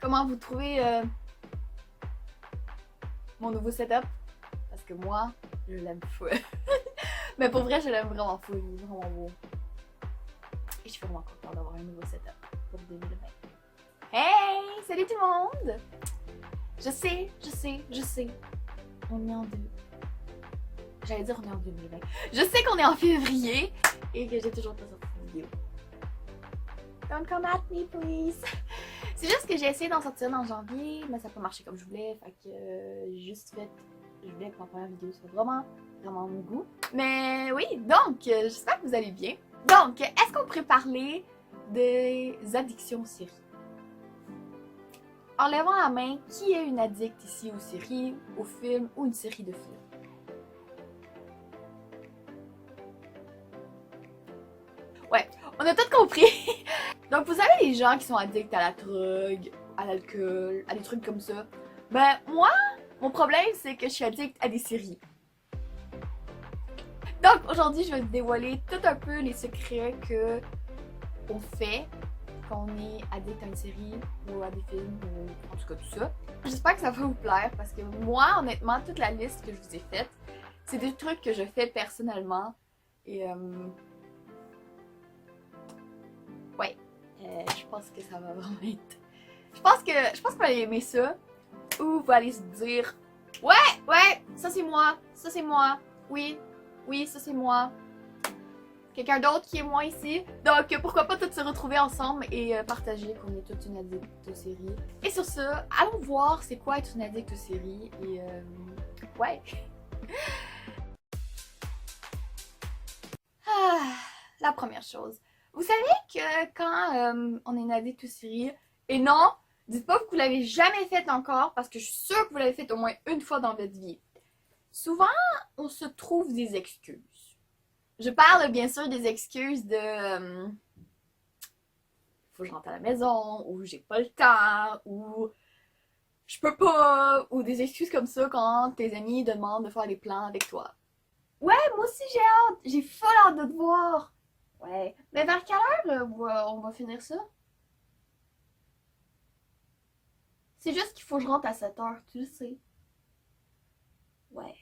comment vous trouvez mon nouveau setup. Parce que moi, je l'aime full. Mais pour vrai, je l'aime vraiment full. Il est vraiment beau. Et je suis vraiment contente d'avoir un nouveau setup pour 2020. Hey! Salut tout le monde! Je sais. On est en deux. J'allais dire on est en 2020. Je sais qu'on est en février et que j'ai toujours pas sorti de vidéo. Don't come at me, please! C'est juste que j'ai essayé d'en sortir en janvier, mais ça n'a pas marché comme je voulais. Fait que j'ai juste fait. Je voulais que ma première vidéo soit vraiment mon goût. Mais oui, donc, j'espère que vous allez bien. Donc, est-ce qu'on pourrait parler des addictions aux séries? En levant la main, qui est une addict ici aux séries, aux films ou une série de films? Ouais, on a tout compris. Donc, vous savez, les gens qui sont addicts à la drogue, à l'alcool, à des trucs comme ça. Ben, moi, mon problème, c'est que je suis addict à des séries. Donc, aujourd'hui, je vais vous dévoiler tout un peu les secrets que on fait quand on est addict à une série ou à des films ou en tout cas tout ça. J'espère que ça va vous plaire parce que moi, honnêtement, toute la liste que je vous ai faite, c'est des trucs que je fais personnellement et ouais, je pense que ça va vraiment être. Je pense que vous allez aimer ça ou vous allez se dire ouais, ça c'est moi, oui, ça c'est moi. Quelqu'un d'autre qui est moi ici. Donc, pourquoi pas tous se retrouver ensemble et partager qu'on est toutes une addict aux séries. Et sur ce, allons voir c'est quoi être une addict aux séries. Et ouais. La première chose. Vous savez que quand on est une addict aux séries, et non, dites pas que vous l'avez jamais fait encore parce que je suis sûre que vous l'avez fait au moins une fois dans votre vie. Souvent, on se trouve des excuses. Je parle bien sûr des excuses de faut que je rentre à la maison, ou j'ai pas le temps, ou je peux pas, ou des excuses comme ça quand tes amis te demandent de faire des plans avec toi. Ouais, moi aussi j'ai hâte, j'ai full hâte de te voir. Ouais, mais vers quelle heure on va finir ça? C'est juste qu'il faut que je rentre à 7h, tu le sais. Ouais.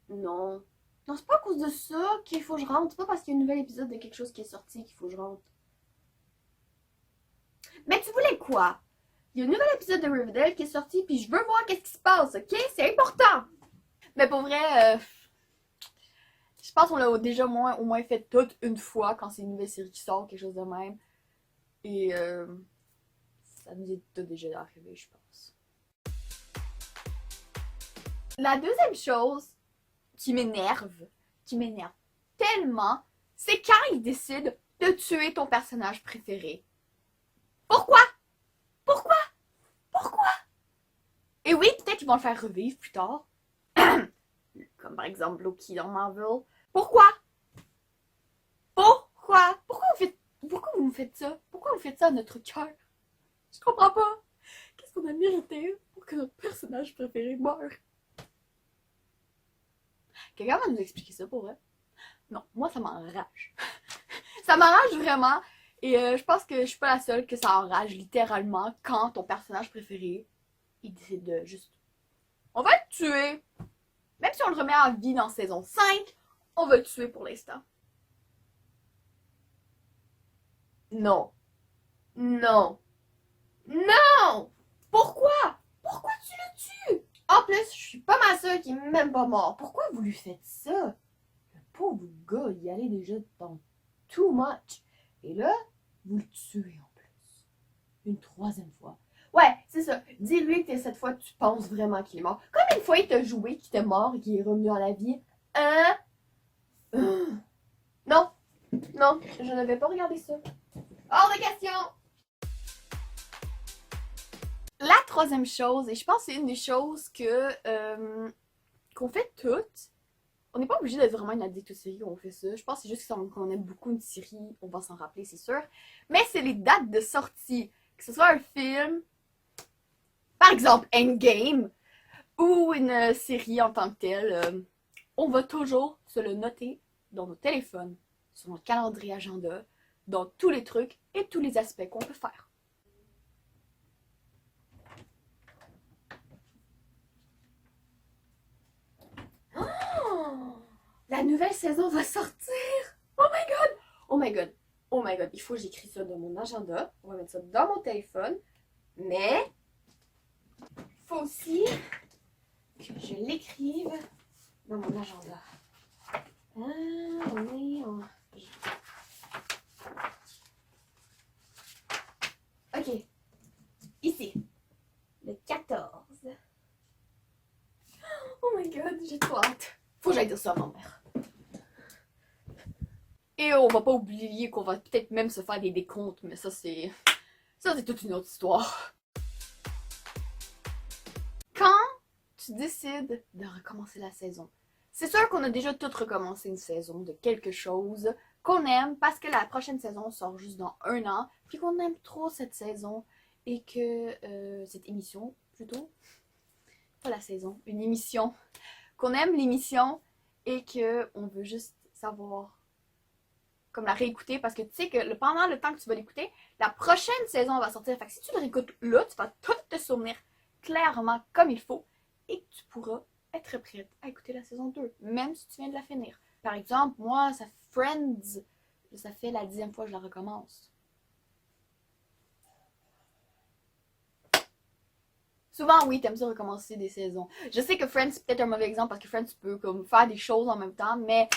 Non. Non, c'est pas à cause de ça qu'il faut que je rentre. C'est pas parce qu'il y a un nouvel épisode de quelque chose qui est sorti qu'il faut que je rentre. Mais tu voulais quoi? Il y a un nouvel épisode de Riverdale qui est sorti, puis je veux voir qu'est-ce qui se passe, ok? C'est important! Mais pour vrai, je pense qu'on l'a déjà au moins fait toute une fois quand c'est une nouvelle série qui sort, quelque chose de même. Et ça nous est tout déjà arrivé, je pense. La deuxième chose qui m'énerve tellement, c'est quand ils décident de tuer ton personnage préféré. Pourquoi? Pourquoi? Pourquoi? Et oui, peut-être qu'ils vont le faire revivre plus tard. Comme par exemple Loki dans Marvel. Pourquoi? Pourquoi vous me faites ça? Pourquoi vous faites ça à notre cœur? Je comprends pas. Qu'est-ce qu'on a mérité pour que notre personnage préféré meure? Quelqu'un va nous expliquer ça pour vrai? Non, moi ça m'enrage. Ça m'enrage vraiment. Et je pense que je suis pas la seule que ça enrage littéralement quand ton personnage préféré, il décide de juste... On va le tuer! Même si on le remet en vie dans saison 5, on va le tuer pour l'instant. Non. Non. Non! Pourquoi? Pourquoi tu le tues? En plus, je suis pas mal sûre qu'il est même pas mort. Pourquoi vous lui faites ça? Le pauvre gars, il y allait déjà dans too much. Et là, vous le tuez en plus. Une troisième fois. Ouais, c'est ça. Dis-lui que cette fois, tu penses vraiment qu'il est mort. Comme une fois, il t'a joué qu'il était mort et qu'il est revenu à la vie. Hein? Non. Non, je ne vais pas regarder ça. Hors de question! La troisième chose, et je pense que c'est une des choses qu'on fait toutes, on n'est pas obligé d'être vraiment une addict aux séries quand on fait ça. Je pense que c'est juste qu'on aime beaucoup une série, on va s'en rappeler, c'est sûr. Mais c'est les dates de sortie. Que ce soit un film, par exemple Endgame, ou une série en tant que telle, on va toujours se le noter dans nos téléphones, sur notre calendrier agenda, dans tous les trucs et tous les aspects qu'on peut faire. nouvelle saison va sortir! Oh my god! Oh my god! Oh my god! Il faut que j'écris ça dans mon agenda. On va mettre ça dans mon téléphone. Mais il faut aussi que je l'écrive dans mon agenda. Ah, on est en... Ok. Ici. Le 14. Oh my god, j'ai trop hâte. Faut que j'aille dire ça à ma mère. Et on va pas oublier qu'on va peut-être même se faire des décomptes, mais ça c'est toute une autre histoire. Quand tu décides de recommencer la saison, c'est sûr qu'on a déjà tout recommencé une saison de quelque chose qu'on aime parce que la prochaine saison sort juste dans 1 an, puis qu'on aime trop cette saison et que cette émission plutôt, pas la saison, une émission, qu'on aime l'émission et qu'on veut juste savoir comme la réécouter parce que tu sais que pendant le temps que tu vas l'écouter, la prochaine saison va sortir. Fait que si tu le réécoutes là, tu vas tout te souvenir clairement comme il faut et que tu pourras être prête à écouter la saison 2, même si tu viens de la finir. Par exemple, moi, Friends, ça fait la 10e fois que je la recommence. Souvent, oui, t'aimes ça recommencer des saisons. Je sais que Friends, c'est peut-être un mauvais exemple parce que Friends, tu peux comme faire des choses en même temps, mais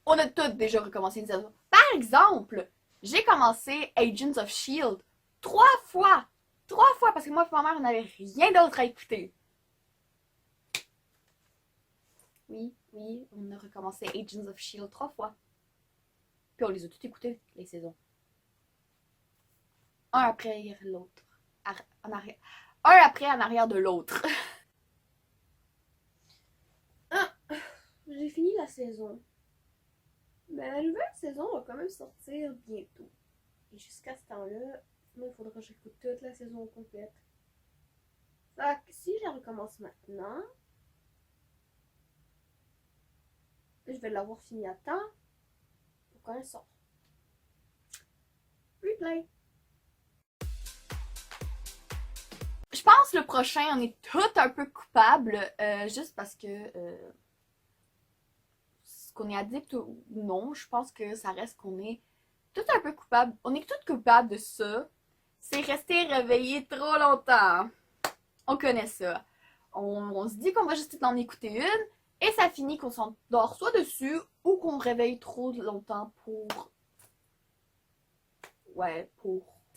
on a tous déjà recommencé une saison. Par exemple, j'ai commencé Agents of S.H.I.E.L.D. 3 fois! 3 fois parce que moi et ma mère, on n'avait rien d'autre à écouter. Oui, on a recommencé Agents of S.H.I.E.L.D. 3 fois. Puis on les a toutes écoutées, les saisons. Un après l'autre. En arrière. Un après en arrière de l'autre. J'ai fini la saison. Mais la nouvelle saison va quand même sortir bientôt. Et jusqu'à ce temps-là, moi, il faudra que j'écoute toute la saison complète. Fait que si je la recommence maintenant, je vais l'avoir fini à temps pour quand elle sort. Replay. Je pense le prochain, on est tout un peu coupable, juste parce que ce qu'on est addict ou non, je pense que ça reste qu'on est tout un peu coupable. On est toutes coupables de ça. C'est rester réveillé trop longtemps. On connaît ça. On se dit qu'on va juste en écouter une et ça finit qu'on s'endort soit dessus ou qu'on réveille trop longtemps pour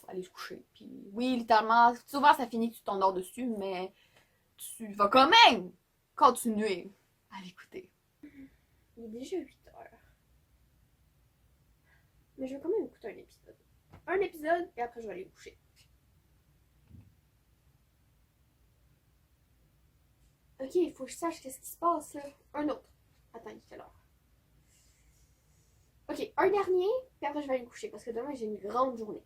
aller se coucher. Puis oui, littéralement, souvent ça finit que tu t'endors dessus, mais tu vas quand même continuer à l'écouter. Il est déjà 8 heures. Mais je vais quand même écouter un épisode. Un épisode et après je vais aller me coucher. Ok, il faut que je sache qu'est-ce qui se passe là. Un autre. Attends, il est quelle heure? Ok, un dernier, puis après je vais aller me coucher parce que demain j'ai une grande journée.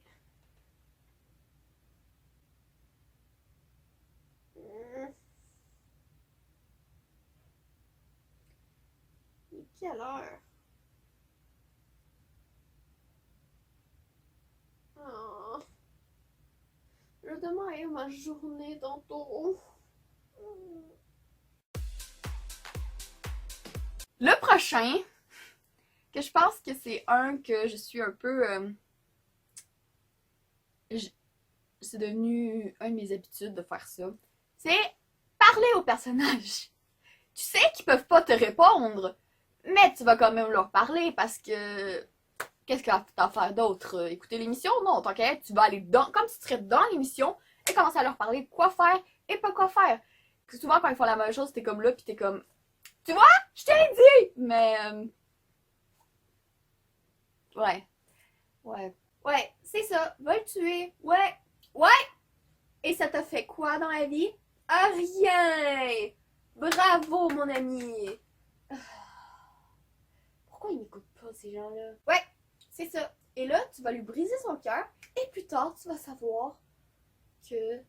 Il est quelle heure? Oh. Je demain ma journée tantôt. Le prochain, que je pense que c'est un que je suis un peu... c'est devenu une de mes habitudes de faire ça. C'est parler aux personnages. Tu sais qu'ils peuvent pas te répondre, mais tu vas quand même leur parler parce que... Qu'est-ce que t'as à faire d'autre? Écouter l'émission? Non, t'inquiète, tu vas aller comme si tu serais dans l'émission et commencer à leur parler de quoi faire et pas quoi faire. Parce que souvent, quand ils font la même chose, t'es comme là, pis t'es comme... Tu vois? Je t'ai dit! Mais... Ouais. Ouais, c'est ça. Va le tuer. Ouais. Et ça t'a fait quoi dans la vie? Ah, rien! Bravo, mon ami! Pourquoi ils m'écoutent pas, ces gens-là? Ouais, c'est ça. Et là, tu vas lui briser son cœur. Et plus tard, tu vas savoir que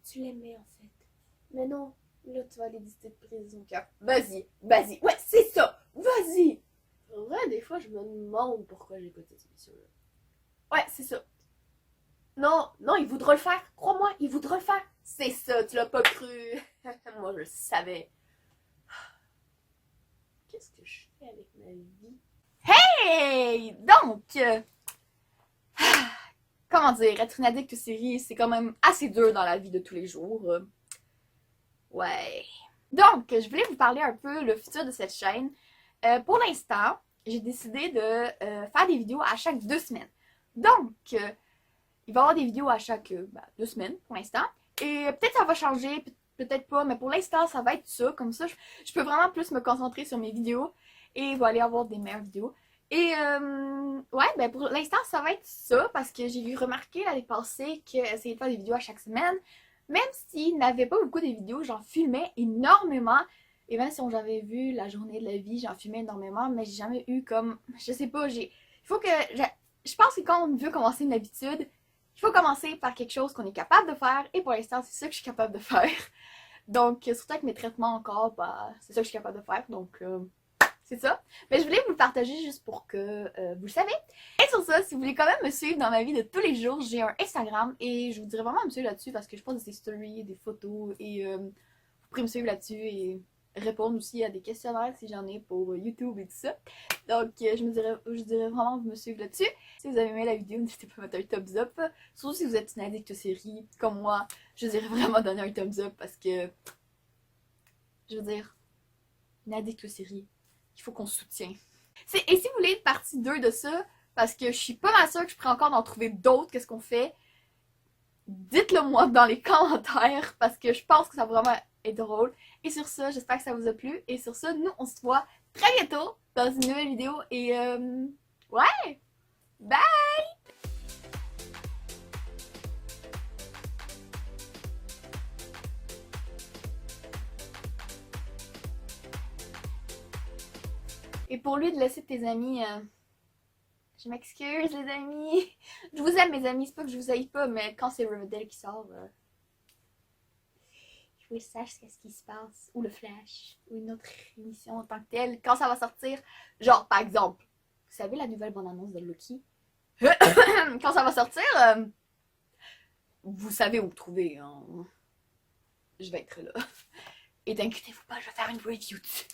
tu l'aimais, en fait. Mais non, là, tu vas aller décider de briser son cœur. Vas-y. Ouais, c'est ça! Vas-y! En vrai, des fois, je me demande pourquoi j'écoute cette émission-là. Ouais, c'est ça. Non, il voudra le faire. Crois-moi, il voudra le faire. C'est ça, tu l'as pas cru. Moi, je le savais. Qu'est-ce que je fais? fais avec ma vie? Hey! Donc, comment dire, être une addict aux séries, c'est quand même assez dur dans la vie de tous les jours. Ouais. Donc, je voulais vous parler un peu le futur de cette chaîne. Pour l'instant, j'ai décidé de faire des vidéos à chaque 2 semaines. Donc, il va y avoir des vidéos à chaque 2 semaines pour l'instant. Et peut-être ça va changer, peut-être pas, mais pour l'instant, ça va être ça. Comme ça, je peux vraiment plus me concentrer sur mes vidéos et il va aller avoir des meilleures vidéos. Et ouais, ben pour l'instant, ça va être ça parce que j'ai remarqué l'année passée que essayer de faire des vidéos à chaque semaine, même s'il n'avait pas beaucoup de vidéos, j'en filmais énormément. Et même si j'avais vu la journée de la vie, j'en filmais énormément, mais j'ai jamais eu comme, je sais pas, il faut que, je pense que quand on veut commencer une habitude, il faut commencer par quelque chose qu'on est capable de faire, et pour l'instant, c'est ça que je suis capable de faire. Donc, surtout avec mes traitements encore, c'est ça que je suis capable de faire, donc c'est ça. Mais je voulais vous le partager juste pour que vous le savez. Et sur ça, si vous voulez quand même me suivre dans ma vie de tous les jours, j'ai un Instagram, et je vous dirais vraiment à me suivre là-dessus parce que je poste des stories, des photos, et vous pourrez me suivre là-dessus, et répondre aussi à des questionnaires si j'en ai pour YouTube et tout ça. Donc je dirais vraiment de me suivre là-dessus. Si vous avez aimé la vidéo, n'hésitez pas à mettre un thumbs up. Surtout si vous êtes une addict aux séries comme moi, je dirais vraiment donner un thumbs up parce que, je veux dire, une addict aux séries, il faut qu'on se soutienne. Et si vous voulez une partie 2 de ça, parce que je suis pas mal sûre que je pourrais encore en trouver d'autres, qu'est-ce qu'on fait, dites-le moi dans les commentaires parce que je pense que ça va vraiment être drôle. Et sur ça, j'espère que ça vous a plu. Et sur ça, nous, on se voit très bientôt dans une nouvelle vidéo. Et ouais! Bye! Et pour lui de laisser tes amis, je m'excuse les amis. Je vous aime mes amis, c'est pas que je vous haïs pas, mais quand c'est Riverdale qui sort, je veux sache ce qui se passe. Ou le Flash, ou une autre émission en tant que telle. Quand ça va sortir, genre par exemple, vous savez la nouvelle bande-annonce de Loki? Quand ça va sortir, vous savez où me trouver. Hein? Je vais être là. Et t'inquiétez-vous pas, je vais faire une review dessus.